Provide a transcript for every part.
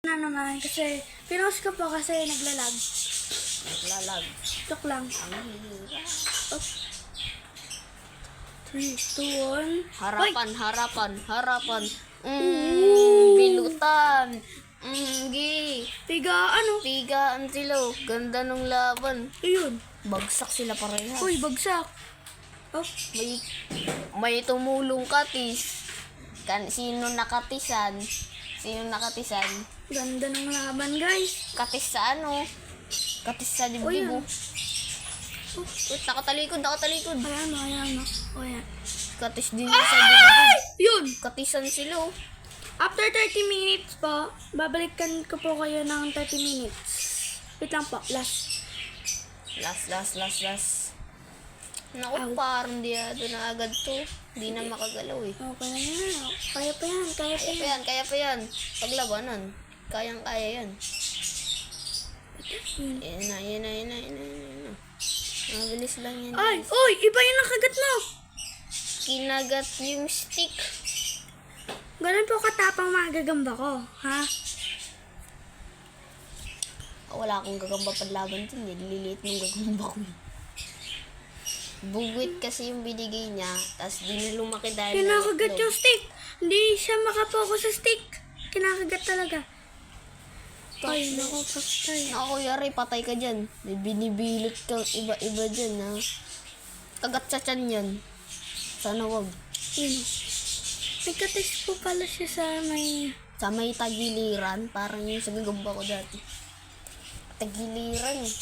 Na naman kasi pinost ko po kasi naglalag. Naglalag. Joke lang. Ang hihira. 3, 2, 1. Harapan, harapan, harapan. Bilutan. Tiga ano? Tigaan sila. Ganda ng laban. Ayun. Bagsak sila parehas. Uy, bagsak. Oh, May tumulong katis. Sino nakatisan? ganda ng laban, guys. Katis sa ano? Katis sa dibdib. yan. Wait, nakatalikod. Ayan mo. O, yan. Katis din sa dibdib. Yun. Katisan sila. After 30 minutes po, babalikan ko po kayo ng 30 minutes. Wait lang po, last. Last. Naku, parang diado na agad to. Hindi na makagalaw eh. Okay na yan. Kaya pa yan. Kaya pa yan. Paglabanan. Kayang-kaya yan. Yan na. Mabilis lang yan. Ay, uy, iba yung nakagat mo. Kinagat yung stick. Ganun po katapang magagamba ko, ha? Wala akong gagamba panlaban din. Nililiit ng gagamba ko. Bugwit kasi yung binigay niya. Tapos di na lumaki dahil Kinakagat yung stick. Hindi siya makapokus sa stick. Kinakagat talaga. Ay, naku, patay. Ako, yari, patay ka dyan. May binibilot kang iba-iba dyan, ha? Kagat sa tiyan yan. Sana wag. Yun. May katis po pala siya Sa may tagiliran, parang yung sa gagamba ko dati. Tagiliran eh.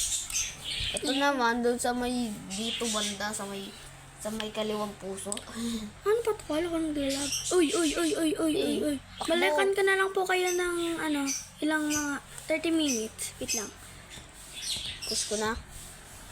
Ito naman, doon sa may dito banda, sa may kaliwang puso. Ano pa to? Kala ko naglalag. Uy. Balikan ka na lang po kayo ng ilang mga 30 minutes. Wait lang. Push ko na.